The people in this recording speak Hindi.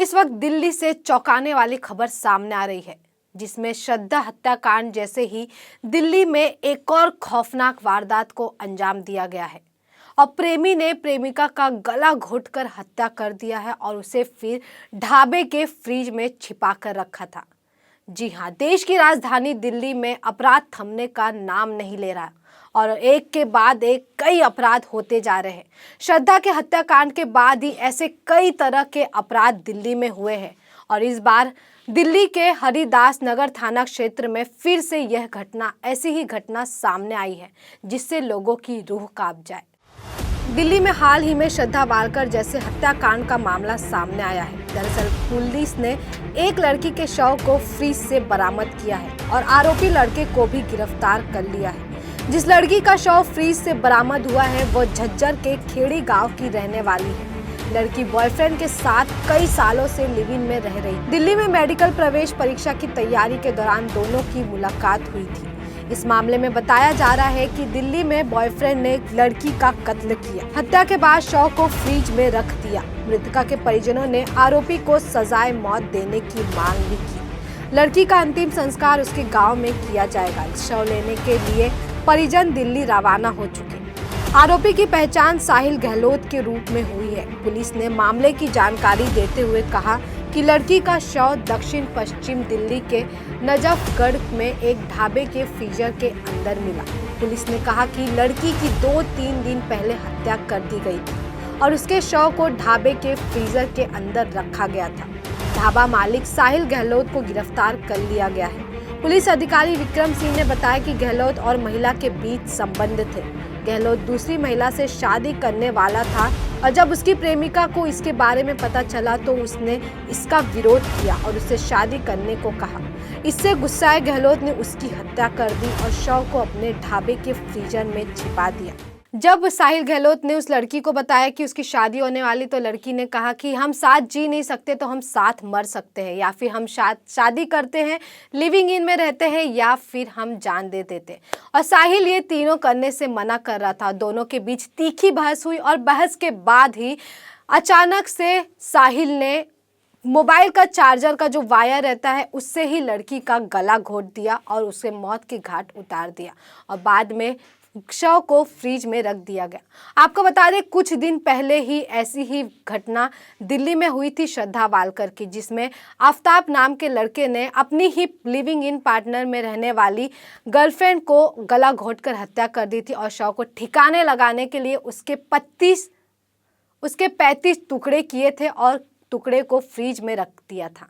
इस वक्त दिल्ली से चौंकाने वाली खबर सामने आ रही है, जिसमें श्रद्धा हत्याकांड जैसे ही दिल्ली में एक और खौफनाक वारदात को अंजाम दिया गया है और प्रेमी ने प्रेमिका का गला घोंटकर हत्या कर दिया है और उसे फिर ढाबे के फ्रिज में छिपा कर रखा था। जी हाँ, देश की राजधानी दिल्ली में अपराध थमने का नाम नहीं ले रहा और एक के बाद एक कई अपराध होते जा रहे हैं। श्रद्धा के हत्याकांड के बाद ही ऐसे कई तरह के अपराध दिल्ली में हुए हैं और इस बार दिल्ली के हरिदास नगर थाना क्षेत्र में फिर से यह घटना ऐसी ही घटना सामने आई है, जिससे लोगों की रूह कांप जाए। दिल्ली में हाल ही में श्रद्धा वालकर जैसे हत्याकांड का मामला सामने आया है। दरअसल पुलिस ने एक लड़की के शव को फ्रिज से बरामद किया है और आरोपी लड़के को भी गिरफ्तार कर लिया है। जिस लड़की का शव फ्रिज से बरामद हुआ है वो झज्जर के खेड़ी गांव की रहने वाली है। लड़की बॉयफ्रेंड के साथ कई सालों से लिव इन में रह रही। दिल्ली में मेडिकल प्रवेश परीक्षा की तैयारी के दौरान दोनों की मुलाकात हुई थी। इस मामले में बताया जा रहा है कि दिल्ली में बॉयफ्रेंड ने लड़की का कत्ल किया। हत्या के बाद शव को फ्रिज में रख दिया। मृतका के परिजनों ने आरोपी को सजाए मौत देने की मांग भी की। लड़की का अंतिम संस्कार उसके गांव में किया जाएगा। शव लेने के लिए परिजन दिल्ली रवाना हो चुके। आरोपी की पहचान साहिल गहलोत के रूप में हुई है। पुलिस ने मामले की जानकारी देते हुए कहा कि लड़की का शव दक्षिण पश्चिम दिल्ली के नजफगढ़ में एक ढाबे के फ्रीजर के अंदर मिला। पुलिस ने कहा कि लड़की की 2-3 दिन पहले हत्या कर दी गई थी और उसके शव को ढाबे के फ्रीजर के अंदर रखा गया था। ढाबा मालिक साहिल गहलोत को गिरफ्तार कर लिया गया है। पुलिस अधिकारी विक्रम सिंह ने बताया कि गहलोत और महिला के बीच संबंध थे। गहलोत दूसरी महिला से शादी करने वाला था और जब उसकी प्रेमिका को इसके बारे में पता चला तो उसने इसका विरोध किया और उससे शादी करने को कहा। इससे गुस्साए गहलोत ने उसकी हत्या कर दी और शव को अपने ढाबे के फ्रीजर में छिपा दिया। जब साहिल गहलोत ने उस लड़की को बताया कि उसकी शादी होने वाली तो लड़की ने कहा कि हम साथ जी नहीं सकते तो हम साथ मर सकते हैं, या फिर हम शादी करते हैं, लिविंग इन में रहते हैं, या फिर हम जान दे देते। और साहिल ये तीनों करने से मना कर रहा था। दोनों के बीच तीखी बहस हुई और बहस के बाद ही अचानक से साहिल ने मोबाइल का चार्जर का जो वायर रहता है उससे ही लड़की का गला घोंट दिया और उसे मौत के घाट उतार दिया और बाद में शव को फ्रिज में रख दिया गया। आपको बता दें, कुछ दिन पहले ही ऐसी ही घटना दिल्ली में हुई थी श्रद्धा वालकर की, जिसमें आफ्ताब नाम के लड़के ने अपनी ही लिविंग इन पार्टनर में रहने वाली गर्लफ्रेंड को गला घोंटकर हत्या कर दी थी और शव को ठिकाने लगाने के लिए उसके 35 टुकड़े किए थे और टुकड़े को फ्रिज में रख दिया था।